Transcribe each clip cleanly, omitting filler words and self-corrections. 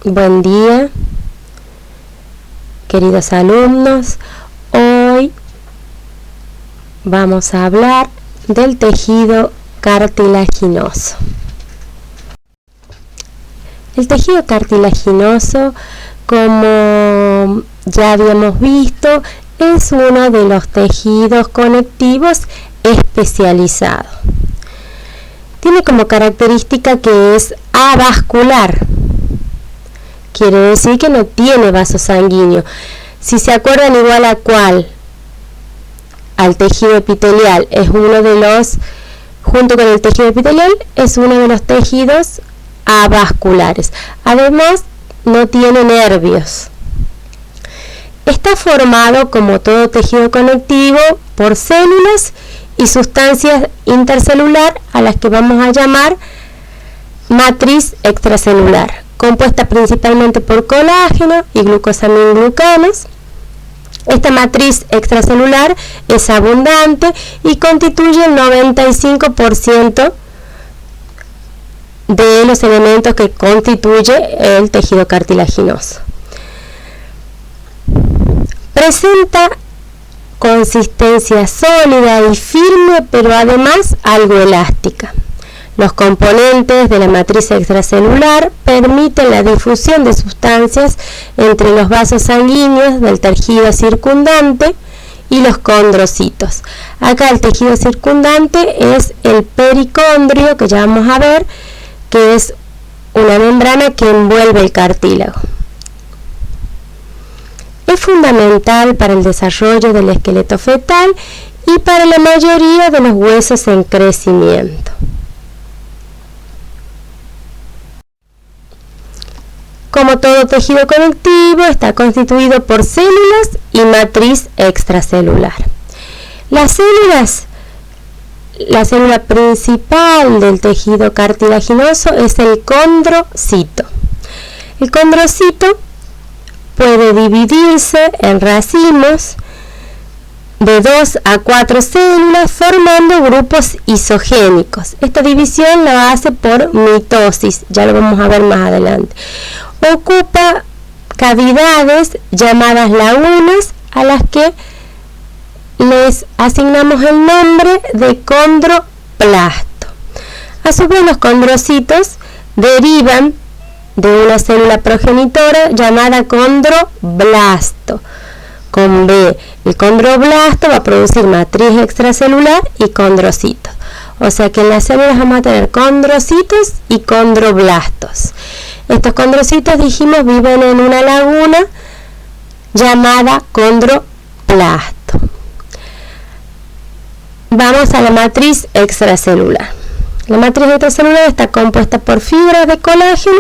Buen día, queridos alumnos. Hoy vamos a hablar del tejido cartilaginoso. El tejido cartilaginoso, como ya habíamos visto, es uno de los tejidos conectivos especializados. Tiene como característica que es avascular. Quiere decir que no tiene vaso sanguíneo. Si se acuerdan, igual a cuál, al tejido epitelial, es uno de los, junto con el tejido epitelial, es uno de los tejidos avasculares. Además, no tiene nervios. Está formado, como todo tejido conectivo, por células y sustancias intercelular, a las que vamos a llamar matriz extracelular, compuesta principalmente por colágeno y glucosaminglucanos. Esta matriz extracelular es abundante y constituye el 95% de los elementos que constituye el tejido cartilaginoso. Presenta consistencia sólida y firme, pero además algo elástica. Los componentes de la matriz extracelular permiten la difusión de sustancias entre los vasos sanguíneos del tejido circundante y los condrocitos. Acá el tejido circundante es el pericondrio, que ya vamos a ver, que es una membrana que envuelve el cartílago. Es fundamental para el desarrollo del esqueleto fetal y para la mayoría de los huesos en crecimiento. Como todo tejido conectivo, está constituido por células y matriz extracelular. La célula principal del tejido cartilaginoso es el condrocito. El condrocito puede dividirse en racimos de 2 a 4 células, formando grupos isogénicos. Esta división la hace por mitosis, ya lo vamos a ver más adelante. Ocupa cavidades llamadas lagunas, a las que les asignamos el nombre de condroplasto. A su vez, los condrocitos derivan de una célula progenitora llamada condroblasto, con B. El condroblasto va a producir matriz extracelular y condrocitos. O sea que en las células vamos a tener condrocitos y condroblastos. Estos condrocitos, dijimos, viven en una laguna llamada condroplasto. Vamos a la matriz extracelular. La matriz extracelular está compuesta por fibras de colágeno,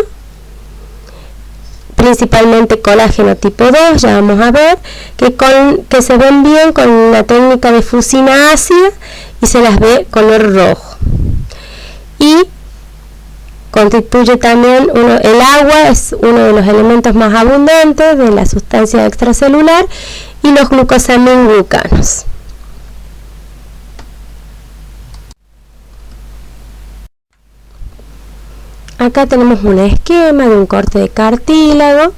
principalmente colágeno tipo 2, ya vamos a ver, que se ven bien con una técnica de fusina ácida y se las ve color rojo. Y constituye también, el agua es uno de los elementos más abundantes de la sustancia extracelular, y los glucosaminglucanos. Acá tenemos un esquema de un corte de cartílago.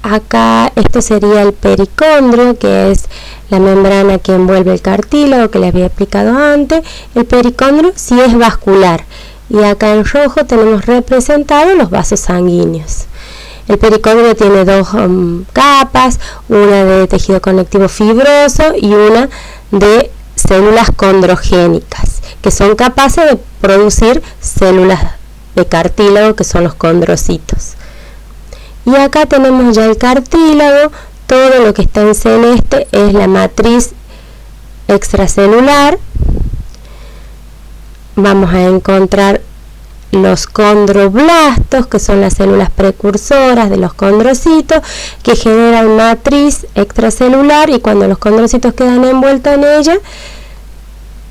Acá esto sería el pericondrio, que es la membrana que envuelve el cartílago, que les había explicado antes. El pericondrio sí es vascular, y acá en rojo tenemos representados los vasos sanguíneos. El pericondrio tiene dos capas, una de tejido conectivo fibroso y una de células condrogénicas, que son capaces de producir células de cartílago, que son los condrocitos. Y acá tenemos ya el cartílago. Todo lo que está en celeste es la matriz extracelular. Vamos a encontrar los condroblastos, que son las células precursoras de los condrocitos, que generan matriz extracelular, y cuando los condrocitos quedan envueltos en ella,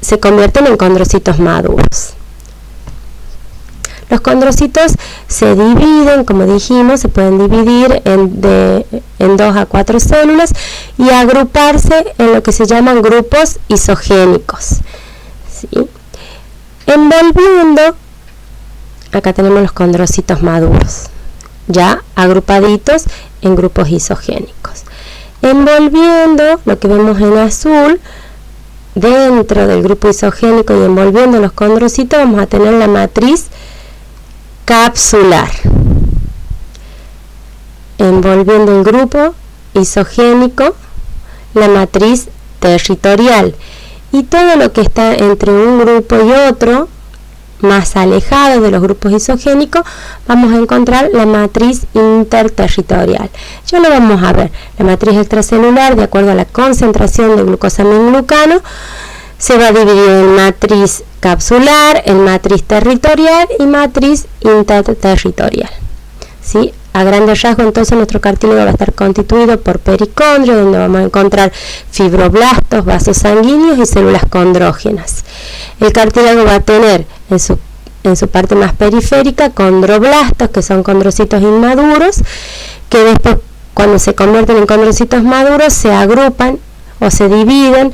se convierten en condrocitos maduros. Los condrocitos se dividen, como dijimos, se pueden dividir en 2 a 4 células y agruparse en lo que se llaman grupos isogénicos, ¿sí? Envolviendo, acá tenemos los condrocitos maduros, ya agrupaditos en grupos isogénicos. Envolviendo, lo que vemos en azul, dentro del grupo isogénico y envolviendo los condrocitos, vamos a tener la matriz capsular. Envolviendo el grupo isogénico, la matriz territorial. Y todo lo que está entre un grupo y otro, más alejado de los grupos isogénicos, vamos a encontrar la matriz interterritorial. Ya lo vamos a ver. La matriz extracelular, de acuerdo a la concentración de glucosaminglucano, se va a dividir en matriz capsular, en matriz territorial y matriz interterritorial. ¿Sí? A grandes rasgos, entonces, nuestro cartílago va a estar constituido por pericondrio, donde vamos a encontrar fibroblastos, vasos sanguíneos y células condrógenas. El cartílago va a tener en su parte más periférica condroblastos, que son condrocitos inmaduros, que después, cuando se convierten en condrocitos maduros, se agrupan o se dividen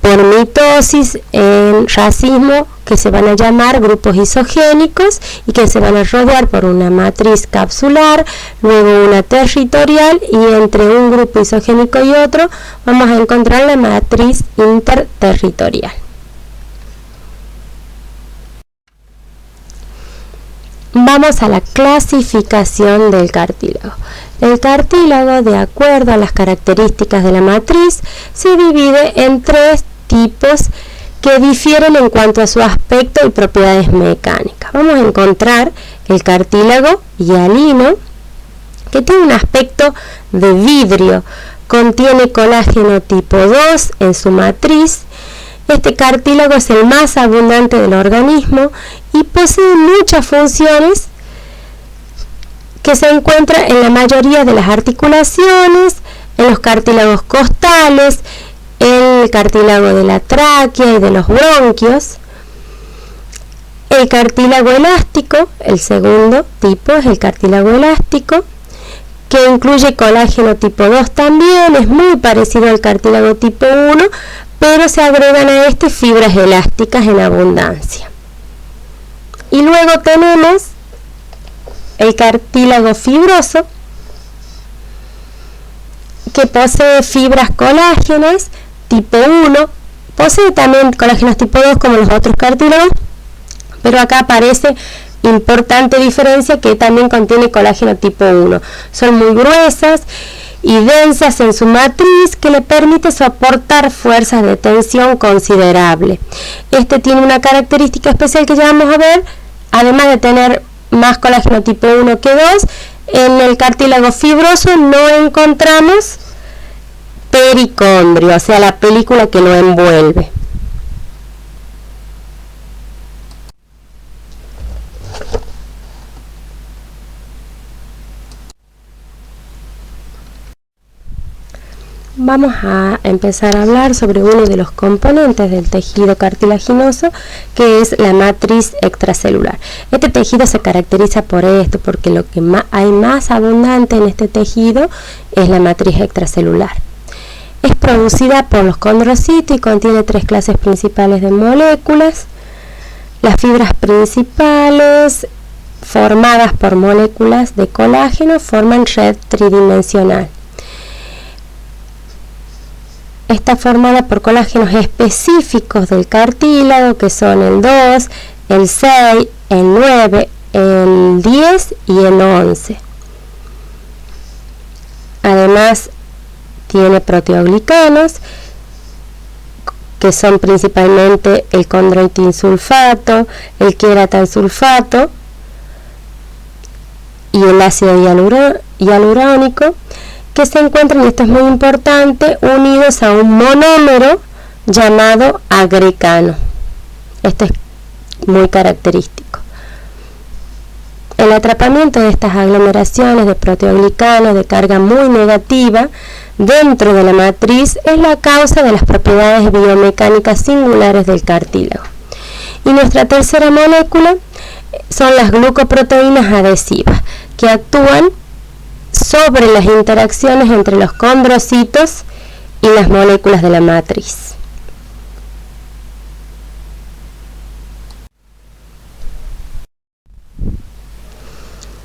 por mitosis en racismo, que se van a llamar grupos isogénicos y que se van a rodear por una matriz capsular, luego una territorial, y entre un grupo isogénico y otro vamos a encontrar la matriz interterritorial. Vamos a la clasificación del cartílago. El cartílago, de acuerdo a las características de la matriz, se divide en tres tipos que difieren en cuanto a su aspecto y propiedades mecánicas. Vamos a encontrar el cartílago hialino, que tiene un aspecto de vidrio, contiene colágeno tipo 2 en su matriz. Este cartílago es el más abundante del organismo y posee muchas funciones que se encuentran en la mayoría de las articulaciones, en los cartílagos costales, en el cartílago de la tráquea y de los bronquios. El cartílago elástico, el segundo tipo, es el cartílago elástico, que incluye colágeno tipo 2 también, es muy parecido al cartílago tipo 1, pero se agregan a este fibras elásticas en abundancia. Y luego tenemos el cartílago fibroso, que posee fibras colágenas tipo 1, posee también colágenos tipo 2 como los otros cartílagos, pero acá aparece importante diferencia que también contiene colágeno tipo 1. Son muy gruesas y densas en su matriz, que le permite soportar fuerzas de tensión considerable. Este tiene una característica especial que ya vamos a ver, además de tener más colágeno tipo 1 que 2, en el cartílago fibroso no encontramos pericondrio, o sea, la película que lo envuelve. Vamos a empezar a hablar sobre uno de los componentes del tejido cartilaginoso, que es la matriz extracelular. Este tejido se caracteriza por esto, porque lo que hay más abundante en este tejido es la matriz extracelular. Es producida por los condrocitos y contiene tres clases principales de moléculas. Las fibras principales, formadas por moléculas de colágeno, forman red tridimensional. Está formada por colágenos específicos del cartílago, que son el 2, el 6, el 9, el 10 y el 11. Además, tiene proteoglicanos, que son principalmente el condroitinsulfato, el queratansulfato y el ácido hialurónico, que se encuentran, y esto es muy importante, unidos a un monómero llamado agrecano. Esto es muy característico. El atrapamiento de estas aglomeraciones de proteoglicanos de carga muy negativa dentro de la matriz es la causa de las propiedades biomecánicas singulares del cartílago. Y nuestra tercera molécula son las glucoproteínas adhesivas, que actúan sobre las interacciones entre los condrocitos y las moléculas de la matriz.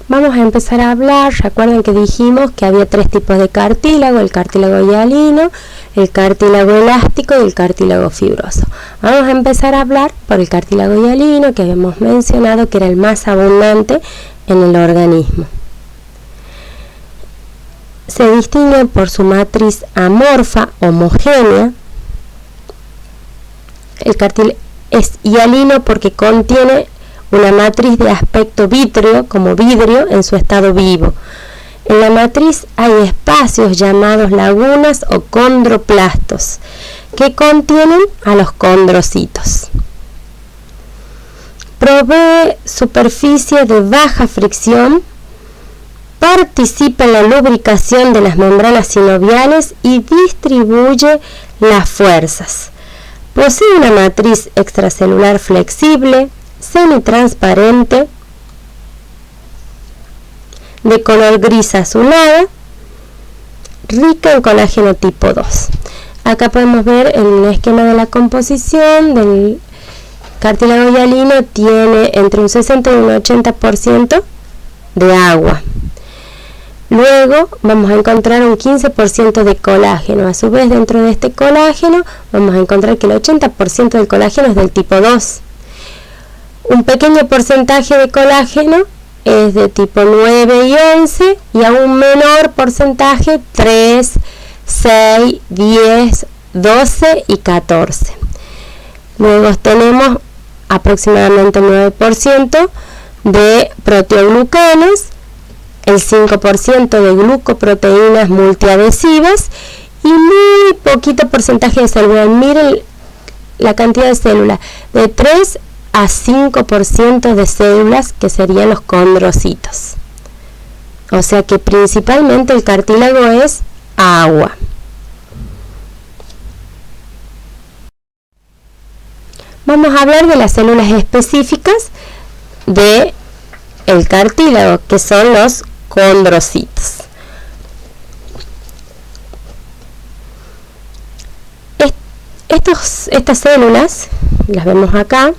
Vamos a empezar a hablar. Recuerden que dijimos que había 3 tipos de cartílago: el cartílago hialino, el cartílago elástico y el cartílago fibroso. Vamos a empezar a hablar por el cartílago hialino, que habíamos mencionado que era el más abundante en el organismo. Se distingue por su matriz amorfa, homogénea. El cartílago es hialino porque contiene una matriz de aspecto vítreo, como vidrio, en su estado vivo. En la matriz hay espacios llamados lagunas o condroplastos, que contienen a los condrocitos. Provee superficie de baja fricción, participa en la lubricación de las membranas sinoviales y distribuye las fuerzas. Posee una matriz extracelular flexible, semitransparente, de color gris azulada, rica en colágeno tipo 2. Acá podemos ver el esquema de la composición del cartílago hialino. Tiene entre un 60 y un 80% de agua. Luego vamos a encontrar un 15% de colágeno. A su vez, dentro de este colágeno vamos a encontrar que el 80% del colágeno es del tipo 2. Un pequeño porcentaje de colágeno es de tipo 9 y 11, y a un menor porcentaje 3, 6, 10, 12 y 14. Luego tenemos aproximadamente el 9% de proteoglucanos, el 5% de glucoproteínas multiadhesivas y muy poquito porcentaje de células. Miren la cantidad de células, de 3 a 5% de células, que serían los condrocitos. O sea que principalmente el cartílago es agua. Vamos a hablar de las células específicas de el cartílago, que son los condrocitos. Estas células, las vemos acá,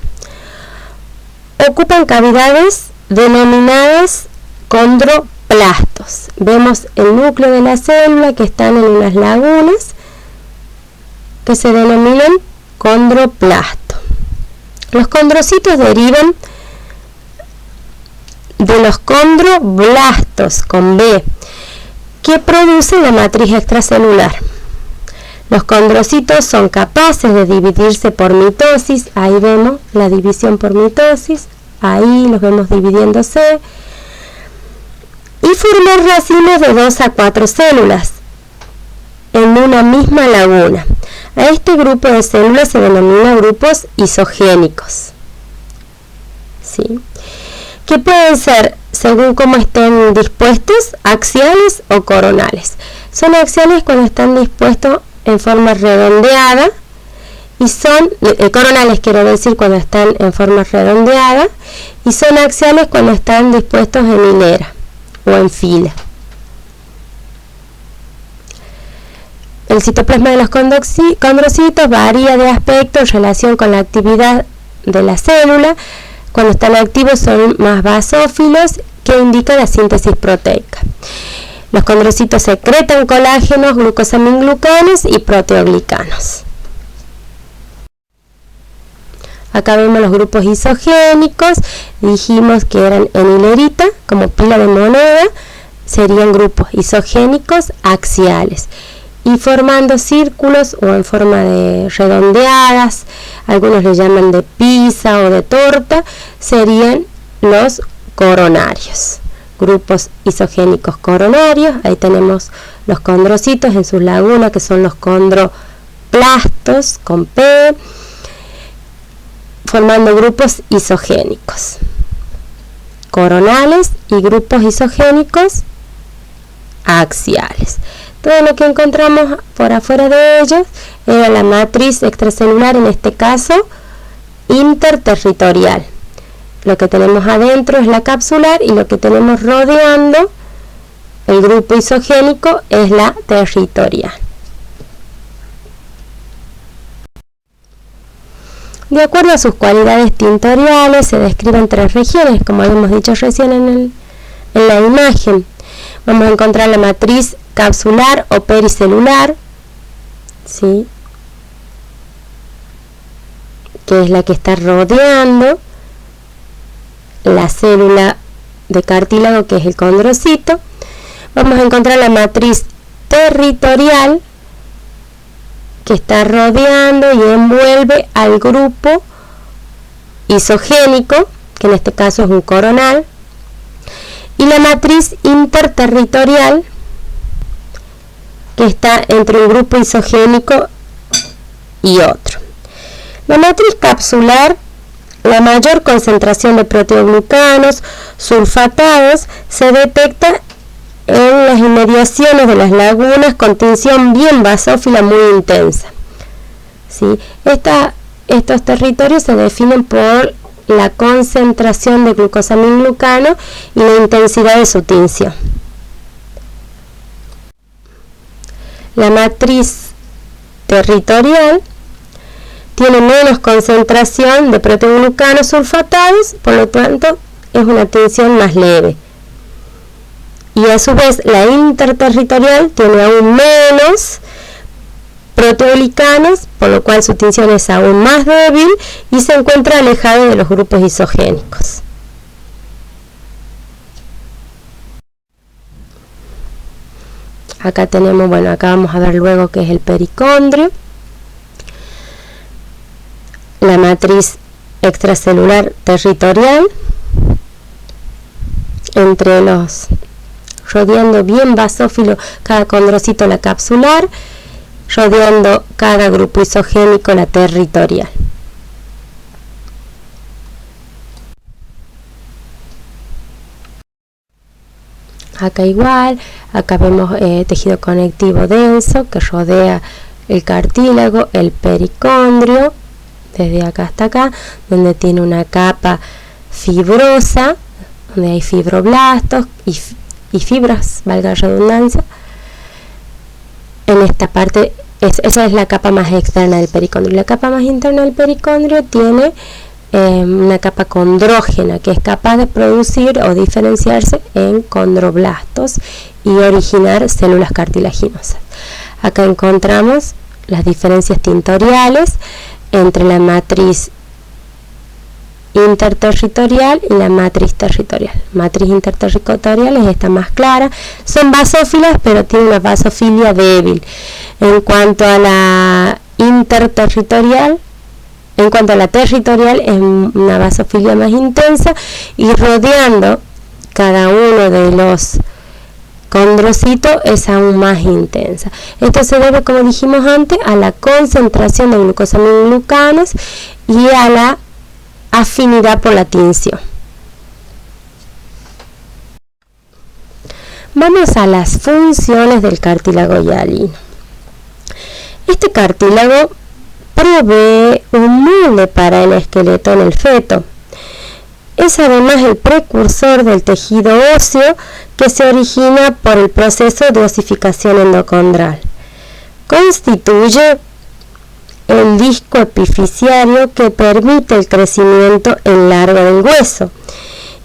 ocupan cavidades denominadas condroplastos. Vemos el núcleo de la célula, que están en unas lagunas que se denominan condroplasto. Los condrocitos derivan de los condroblastos, con B, que producen la matriz extracelular. Los condrocitos son capaces de dividirse por mitosis. Ahí vemos la división por mitosis. Ahí los vemos dividiéndose. Y formar racimos de 2 a 4 células en una misma laguna. A este grupo de células se denomina grupos isogénicos, ¿sí?, que pueden ser, según cómo estén dispuestos, axiales o coronales. Son axiales cuando están dispuestos en forma redondeada, y son coronales, quiero decir, cuando están en forma redondeada, y son axiales cuando están dispuestos en hilera o en fila. El citoplasma de los condrocitos varía de aspecto en relación con la actividad de la célula. Cuando están activos son más basófilos, que indica la síntesis proteica. Los condrocitos secretan colágenos, glucosaminglucanos y proteoglicanos. Acá vemos los grupos isogénicos. Dijimos que eran en hilerita, como pila de moneda. Serían grupos isogénicos axiales, y formando círculos o en forma de redondeadas, algunos le llaman de pizza o de torta, serían los coronarios. Grupos isogénicos coronarios. Ahí tenemos los condrocitos en sus lagunas, que son los condroplastos, con P, formando grupos isogénicos coronales y grupos isogénicos axiales. Todo lo que encontramos por afuera de ellos era la matriz extracelular, en este caso interterritorial. Lo que tenemos adentro es la capsular, y lo que tenemos rodeando el grupo isogénico es la territorial. De acuerdo a sus cualidades tintoriales, se describen 3 regiones, como habíamos dicho recién en en la imagen. Vamos a encontrar la matriz capsular o pericelular, ¿sí?, que es la que está rodeando la célula de cartílago, que es el condrocito. Vamos a encontrar la matriz territorial, que está rodeando y envuelve al grupo isogénico, que en este caso es un coronal, y la matriz interterritorial, que está entre un grupo isogénico y otro. La matriz capsular, la mayor concentración de proteoglucanos sulfatados se detecta en las inmediaciones de las lagunas con tinción bien basófila muy intensa, ¿sí? Estos territorios se definen por la concentración de glucosaminglucano y la intensidad de su tinción. La matriz territorial tiene menos concentración de proteoglucanos sulfatados, por lo tanto es una tinción más leve. Y a su vez la interterritorial tiene aún menos proteoglicanos, por lo cual su tinción es aún más débil y se encuentra alejado de los grupos isogénicos. Acá tenemos, bueno, acá vamos a ver luego qué es el pericondrio. La matriz extracelular territorial, entre los, rodeando bien basófilo cada condrocito la capsular, rodeando cada grupo isogénico la territorial. Acá igual, acá vemos tejido conectivo denso que rodea el cartílago, el pericondrio, desde acá hasta acá, donde tiene una capa fibrosa, donde hay fibroblastos y fibras, valga la redundancia. En esta parte, esa es la capa más externa del pericondrio. La capa más interna del pericondrio tiene una capa condrógena, que es capaz de producir o diferenciarse en condroblastos y originar células cartilaginosas. Acá encontramos las diferencias tintoriales entre la matriz interterritorial y la matriz territorial. Matriz interterritorial es esta más clara, son basófilas pero tienen una basofilia débil. En cuanto a la interterritorial, en cuanto a la territorial, es una basofilia más intensa y rodeando cada uno de los condrocitos es aún más intensa. Esto se debe, como dijimos antes, a la concentración de glucosaminglucanos y a la afinidad por la tinción. Vamos a las funciones del cartílago hialino. Este cartílago provee un molde para el esqueleto en el feto. Es además el precursor del tejido óseo que se origina por el proceso de osificación endocondral. Constituye el disco epifisiario que permite el crecimiento en largo del hueso.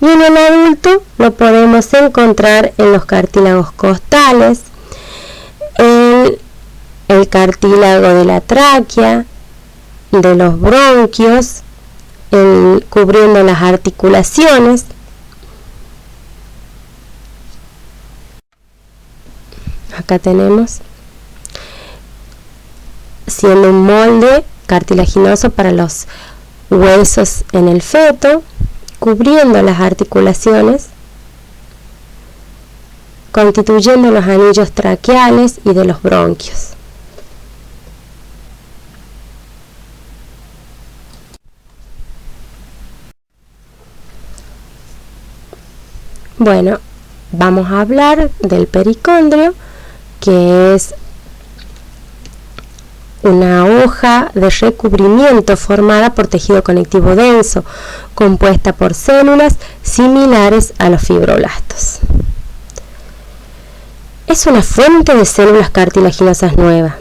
Y en el adulto lo podemos encontrar en los cartílagos costales, en el cartílago de la tráquea, de los bronquios, cubriendo las articulaciones. Acá tenemos, siendo un molde cartilaginoso para los huesos en el feto, cubriendo las articulaciones, constituyendo los anillos traqueales y de los bronquios. Bueno, vamos a hablar del pericondrio, que es una hoja de recubrimiento formada por tejido conectivo denso, compuesta por células similares a los fibroblastos. Es una fuente de células cartilaginosas nuevas.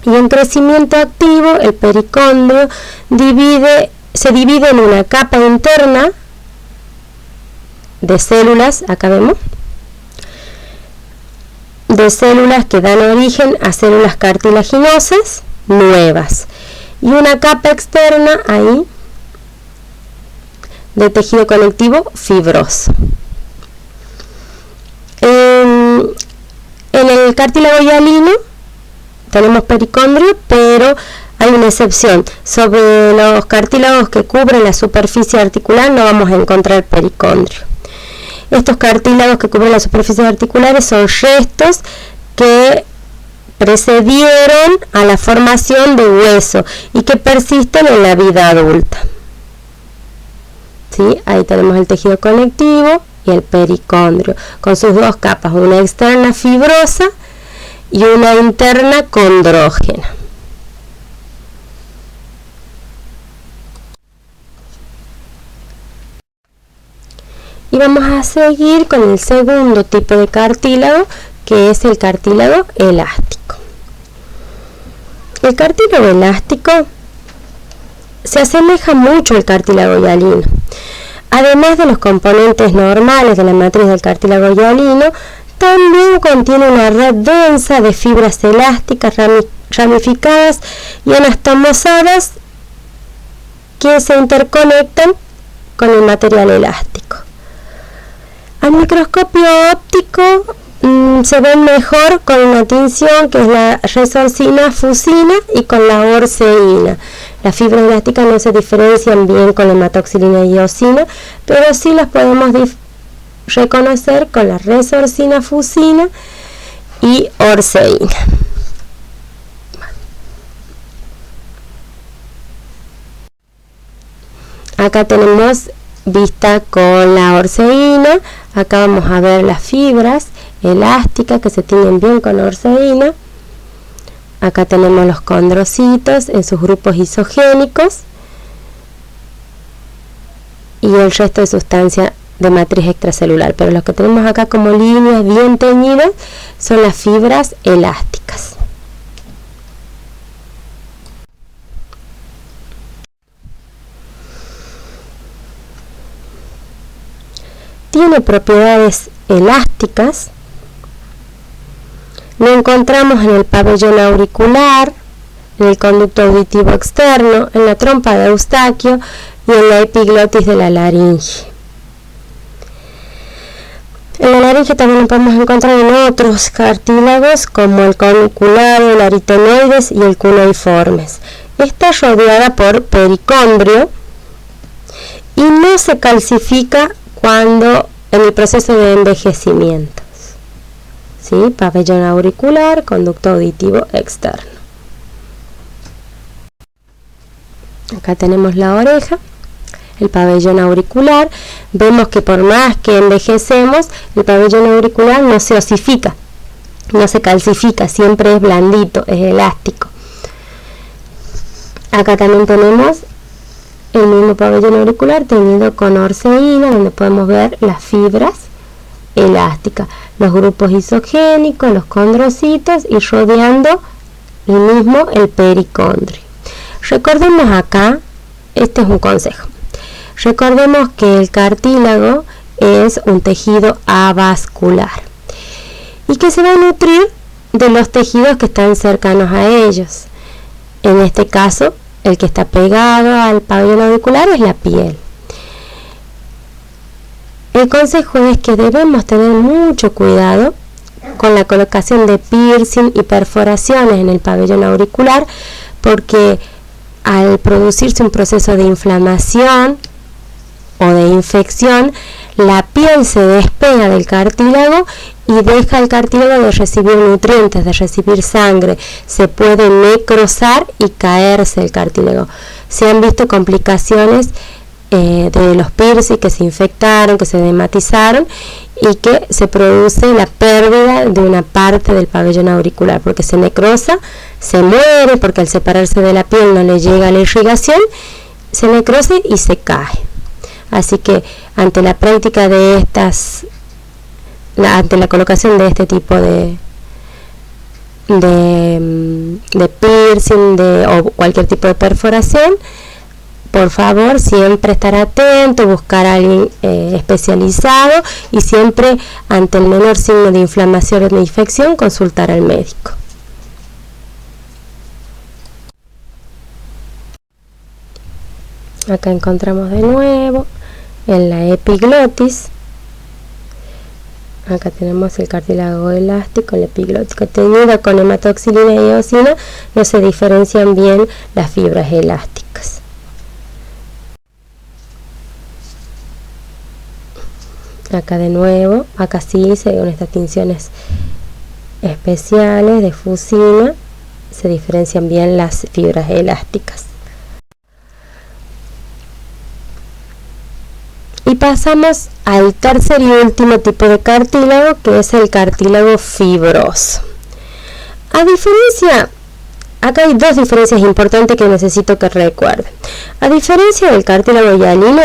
Y en crecimiento activo, el pericondrio se divide en una capa interna de células, acá vemos, de células que dan origen a células cartilaginosas nuevas y una capa externa ahí de tejido conectivo fibroso. En el cartílago hialino tenemos pericondrio, pero hay una excepción. Sobre los cartílagos que cubren la superficie articular no vamos a encontrar pericondrio. Estos cartílagos que cubren las superficies articulares son restos que precedieron a la formación de hueso y que persisten en la vida adulta. ¿Sí? Ahí tenemos el tejido conectivo y el pericondrio, con sus dos capas, una externa fibrosa y una interna condrógena. Y vamos a seguir con el segundo tipo de cartílago, que es el cartílago elástico. El cartílago elástico se asemeja mucho al cartílago hialino. Además de los componentes normales de la matriz del cartílago hialino, también contiene una red densa de fibras elásticas ramificadas y anastomosadas que se interconectan con el material elástico. Al microscopio óptico se ven mejor con una tinción que es la resorcina fusina y con la orceína. Las fibras elásticas no se diferencian bien con la hematoxilina y eosina, pero sí las podemos reconocer con la resorcina fusina y orceína. Acá tenemos vista con la orceína. Acá vamos a ver las fibras elásticas que se tienen bien con orceína. Acá tenemos los condrocitos en sus grupos isogénicos y el resto de sustancia de matriz extracelular, pero los que tenemos acá como líneas bien teñidas son las fibras elásticas. Tiene propiedades elásticas. Lo encontramos en el pabellón auricular, en el conducto auditivo externo, en la trompa de Eustaquio y en la epiglotis de la laringe. En la laringe también lo podemos encontrar en otros cartílagos como el corniculado, el aritenoides y el cuneiformes. Está rodeada por pericondrio y no se calcifica cuando en el proceso de envejecimiento. ¿Sí? Pabellón auricular, conducto auditivo externo. Acá tenemos la oreja, el pabellón auricular. Vemos que por más que envejecemos, el pabellón auricular no se osifica, no se calcifica, siempre es blandito, es elástico. Acá también tenemos el mismo pabellón auricular teñido con orceína, donde podemos ver las fibras elásticas, los grupos isogénicos, los condrocitos y rodeando el mismo el pericondrio. Recordemos acá, este es un consejo, recordemos que el cartílago es un tejido avascular y que se va a nutrir de los tejidos que están cercanos a ellos. En este caso, el que está pegado al pabellón auricular es la piel. El consejo es que debemos tener mucho cuidado con la colocación de piercing y perforaciones en el pabellón auricular, porque al producirse un proceso de inflamación o de infección, la piel se despega del cartílago y deja el cartílago de recibir nutrientes, de recibir sangre. Se puede necrosar y caerse el cartílago. Se han visto complicaciones de los piercing que se infectaron, que se dematizaron y que se produce la pérdida de una parte del pabellón auricular porque se necrosa, se muere porque al separarse de la piel no le llega la irrigación, se necrosa y se cae. Así que ante la práctica de ante la colocación de este tipo de piercing o cualquier tipo de perforación, por favor, siempre estar atento, buscar a alguien especializado y siempre ante el menor signo de inflamación o de infección consultar al médico. Acá encontramos de nuevo en la epiglotis. Acá tenemos el cartílago elástico, el epiglotis teñido con hematoxilina y eosina. No se diferencian bien las fibras elásticas. Acá de nuevo, acá sí se ven estas tinciones especiales de fusina. Se diferencian bien las fibras elásticas. Y pasamos al tercer y último tipo de cartílago, que es el cartílago fibroso. A diferencia, acá hay dos diferencias importantes que necesito que recuerden. A diferencia del cartílago hialino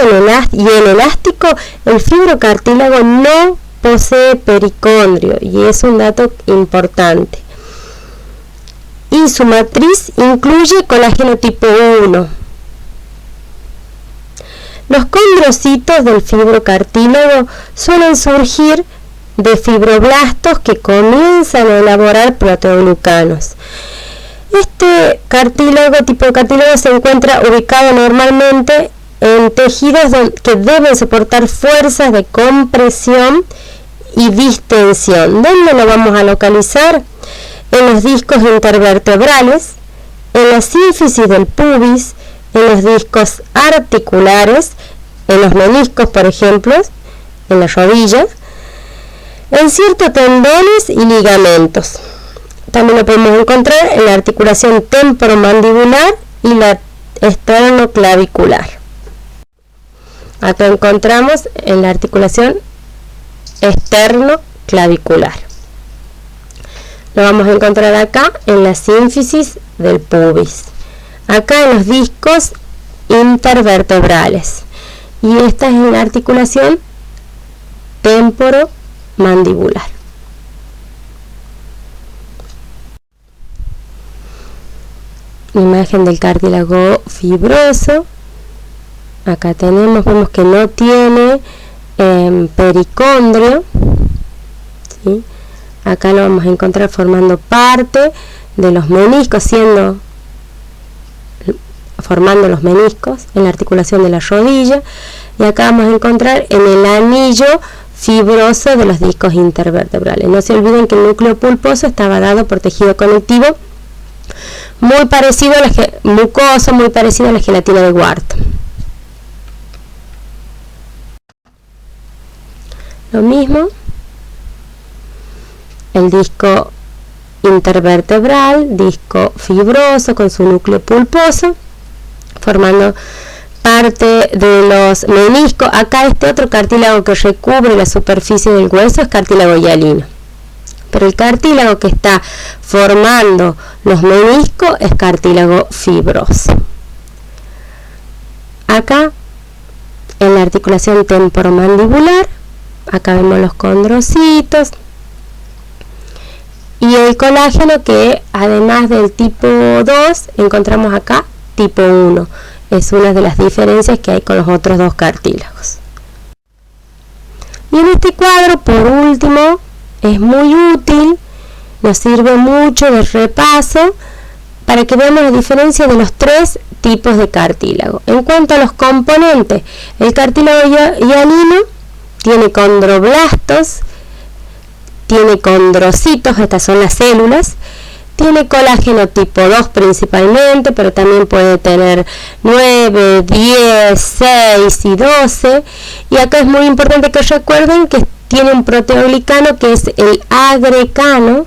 y el elástico, el fibrocartílago no posee pericondrio, y es un dato importante. Y su matriz incluye colágeno tipo 1. Los condrocitos del fibrocartílago suelen surgir de fibroblastos que comienzan a elaborar proteoglucanos. Este tipo de cartílago se encuentra ubicado normalmente en tejidos que deben soportar fuerzas de compresión y distensión. ¿Dónde lo vamos a localizar? En los discos intervertebrales, en la sínfisis del pubis, en los discos articulares, en los meniscos, por ejemplo, en la rodilla, en ciertos tendones y ligamentos. También lo podemos encontrar en la articulación temporomandibular y la esternoclavicular. Acá encontramos en la articulación esternoclavicular. Lo vamos a encontrar acá en la sínfisis del pubis. Acá en los discos intervertebrales. Y esta es la articulación temporomandibular. Imagen del cartílago fibroso. Acá vemos que no tiene pericondrio, ¿sí? Acá lo vamos a encontrar formando parte de los meniscos, formando los meniscos en la articulación de la rodilla, y acá vamos a encontrar en el anillo fibroso de los discos intervertebrales. No se olviden que el núcleo pulposo estaba dado por tejido conectivo muy parecido a mucoso, muy parecido a la gelatina de Wharton. Lo mismo, el disco intervertebral, disco fibroso con su núcleo pulposo, formando parte de los meniscos. Acá este otro cartílago que recubre la superficie del hueso es cartílago hialino, pero el cartílago que está formando los meniscos es cartílago fibroso. Acá en la articulación temporomandibular, acá vemos los condrocitos y el colágeno, que además del tipo 2 encontramos acá tipo 1. Es una de las diferencias que hay con los otros dos cartílagos. Y en este cuadro, por último, es muy útil, nos sirve mucho de repaso para que veamos la diferencia de los tres tipos de cartílago. En cuanto a los componentes, el cartílago hialino tiene condroblastos, tiene condrocitos, estas son las células, tiene colágeno tipo 2 principalmente, pero también puede tener 9, 10, 6 y 12. Y acá es muy importante que recuerden que tiene un proteoglicano que es el agrecano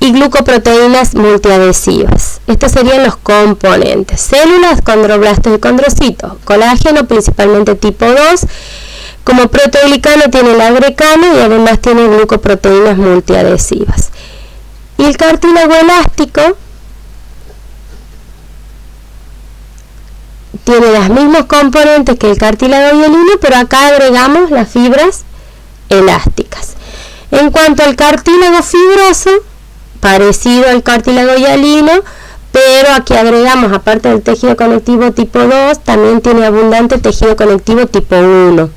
y glucoproteínas multiadhesivas. Estos serían los componentes: células, condroblastos y condrocitos. Colágeno principalmente tipo 2. Como proteoglicano tiene el agrecano y además tiene glucoproteínas multiadhesivas. Y el cartílago elástico tiene los mismos componentes que el cartílago hialino, pero acá agregamos las fibras elásticas. En cuanto al cartílago fibroso, parecido al cartílago hialino, pero aquí agregamos, aparte del tejido conectivo tipo 2, también tiene abundante tejido conectivo tipo 1.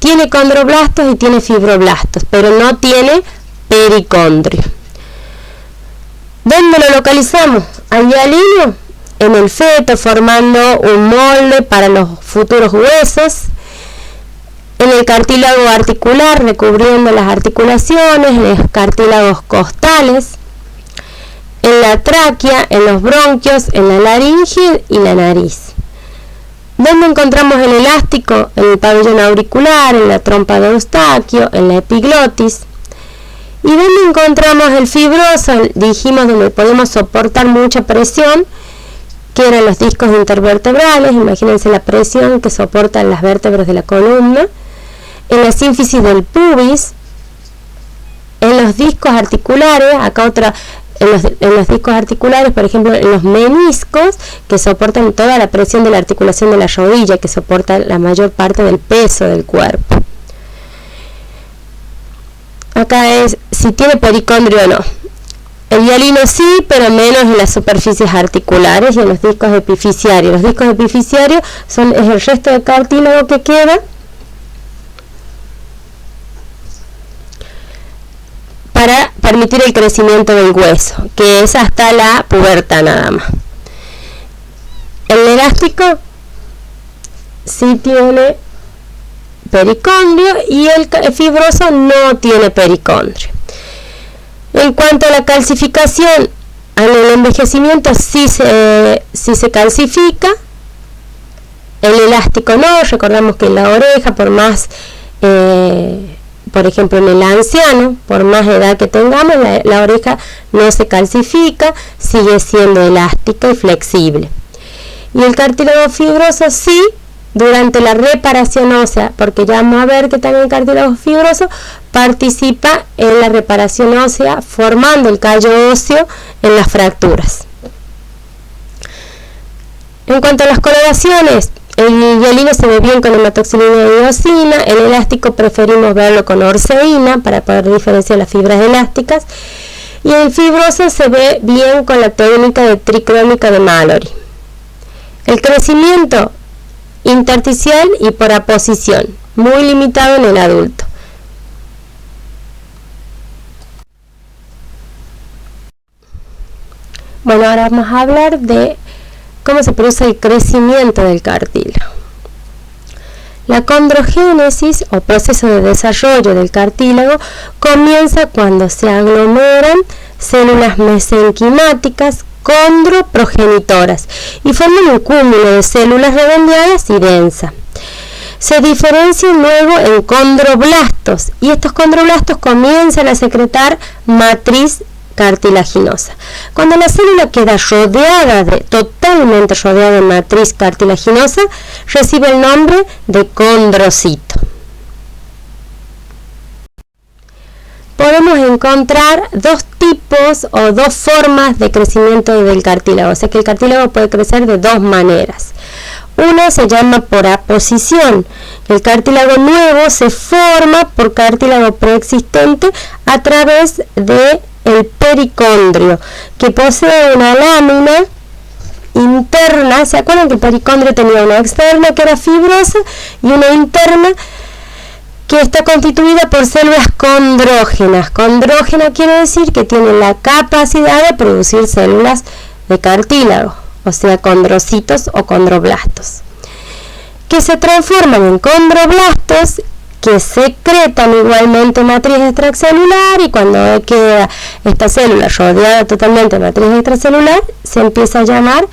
Tiene condroblastos y tiene fibroblastos, pero no tiene pericondrio. ¿Dónde lo localizamos? Al hialino, en el feto, formando un molde para los futuros huesos. En el cartílago articular, recubriendo las articulaciones, en los cartílagos costales, en la tráquea, en los bronquios, en la laringe y la nariz. ¿Dónde encontramos el elástico? En el pabellón auricular, en la trompa de Eustaquio, en la epiglotis. ¿Y dónde encontramos el fibroso? Dijimos donde podemos soportar mucha presión, que eran los discos intervertebrales. Imagínense la presión que soportan las vértebras de la columna. En la sínfisis del pubis, en los discos articulares, en los discos articulares, por ejemplo, en los meniscos, que soportan toda la presión de la articulación de la rodilla, que soporta la mayor parte del peso del cuerpo. Acá es si tiene pericondrio o no. El hialino sí, pero menos en las superficies articulares y en los discos epifisiarios. Los discos epifisiarios es el resto de cartílago que queda para permitir el crecimiento del hueso, que es hasta la pubertad nada más. El elástico sí tiene pericondrio y el fibroso no tiene pericondrio. En cuanto a la calcificación, en el envejecimiento sí se calcifica, el elástico no. Recordamos que en la oreja, por más por ejemplo en el anciano, por más edad que tengamos, la oreja no se calcifica, sigue siendo elástica y flexible. Y el cartílago fibroso sí, durante la reparación ósea, porque ya vamos a ver que también el cartílago fibroso participa en la reparación ósea, formando el callo óseo en las fracturas. En cuanto a las coloraciones, el hialino se ve bien con hematoxilina y eosina, el elástico preferimos verlo con orceína para poder diferenciar las fibras elásticas, y el fibroso se ve bien con la técnica de tricrónica de Mallory. El crecimiento intersticial y por aposición, muy limitado en el adulto. Bueno, ahora vamos a hablar de cómo se produce el crecimiento del cartílago. La condrogénesis o proceso de desarrollo del cartílago comienza cuando se aglomeran células mesenquimáticas condroprogenitoras y forman un cúmulo de células redondeadas y densas. Se diferencian luego en condroblastos y estos condroblastos comienzan a secretar matriz cartilaginosa. Cuando la célula queda totalmente rodeada de matriz cartilaginosa, recibe el nombre de condrocito. Podemos encontrar dos tipos o dos formas de crecimiento del cartílago, o sea que el cartílago puede crecer de dos maneras. Una se llama por aposición. El cartílago nuevo se forma por cartílago preexistente a través de el pericondrio, que posee una lámina interna. ¿Se acuerdan que el pericondrio tenía una externa que era fibrosa y una interna que está constituida por células condrógenas? Condrógena quiere decir que tiene la capacidad de producir células de cartílago, o sea, condrocitos o condroblastos, que se transforman en condroblastos, que secretan igualmente matriz extracelular, y cuando queda esta célula rodeada totalmente de matriz extracelular, se empieza a llamar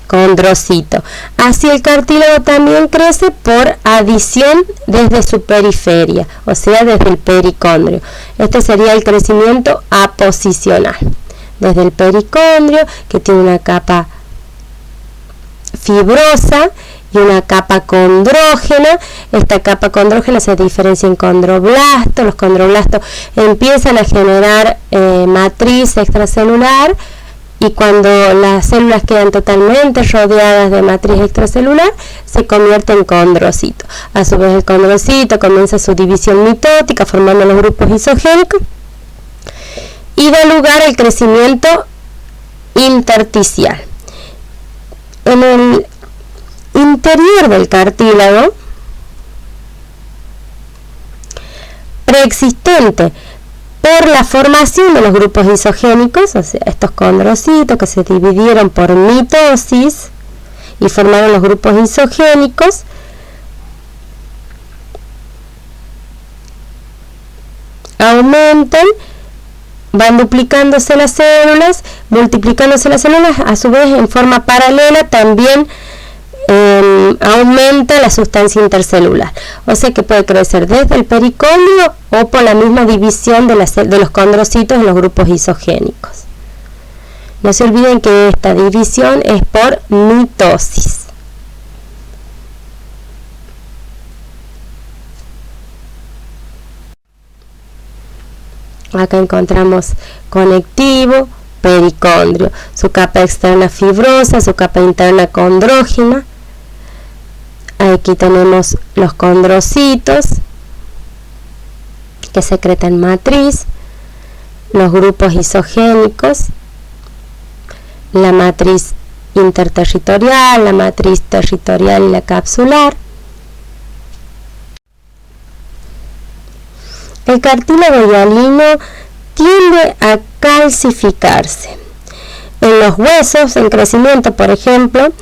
condrocito. Así el cartílago también crece por adición desde su periferia, o sea, desde el pericondrio. Este sería el crecimiento aposicional. Desde el pericondrio, que tiene una capa fibrosa y una capa condrógena. Esta capa condrógena se diferencia en condroblastos. Los condroblastos empiezan a generar matriz extracelular, y cuando las células quedan totalmente rodeadas de matriz extracelular, se convierte en condrocito. A su vez, el condrocito comienza su división mitótica formando los grupos isogénicos y da lugar al crecimiento intersticial. En el interior del cartílago, preexistente por la formación de los grupos isogénicos, o sea, estos condrocitos que se dividieron por mitosis y formaron los grupos isogénicos, aumentan, van duplicándose las células, multiplicándose las células, a su vez en forma paralela también aumenta la sustancia intercelular, o sea que puede crecer desde el pericondrio o por la misma división de los condrocitos en los grupos isogénicos. No se olviden que esta división es por mitosis. Acá encontramos conectivo, pericondrio, su capa externa fibrosa, su capa interna condrógena. Aquí tenemos los condrocitos que secretan matriz, los grupos isogénicos, la matriz interterritorial, la matriz territorial y la capsular. El cartílago hialino tiende a calcificarse. En los huesos en crecimiento, por ejemplo,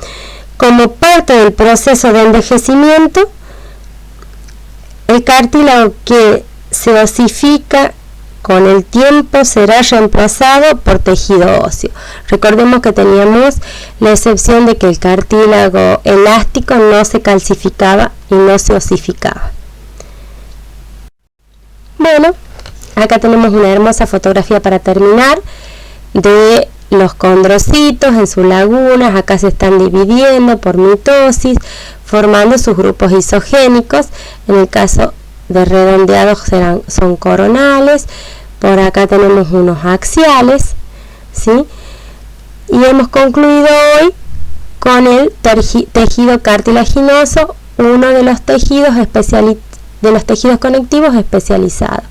como parte del proceso de envejecimiento, el cartílago que se osifica con el tiempo será reemplazado por tejido óseo. Recordemos que teníamos la excepción de que el cartílago elástico no se calcificaba y no se osificaba. Bueno, acá tenemos una hermosa fotografía para terminar de los condrocitos en sus lagunas. Acá se están dividiendo por mitosis, formando sus grupos isogénicos. En el caso de redondeados son coronales. Por acá tenemos unos axiales, ¿sí? Y hemos concluido hoy con el tejido cartilaginoso, uno de los tejidos conectivos especializados.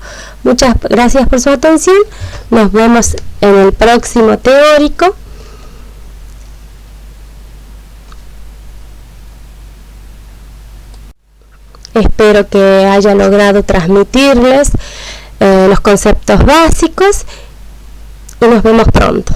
Muchas gracias por su atención. Nos vemos en el próximo teórico. Espero que haya logrado transmitirles los conceptos básicos y nos vemos pronto.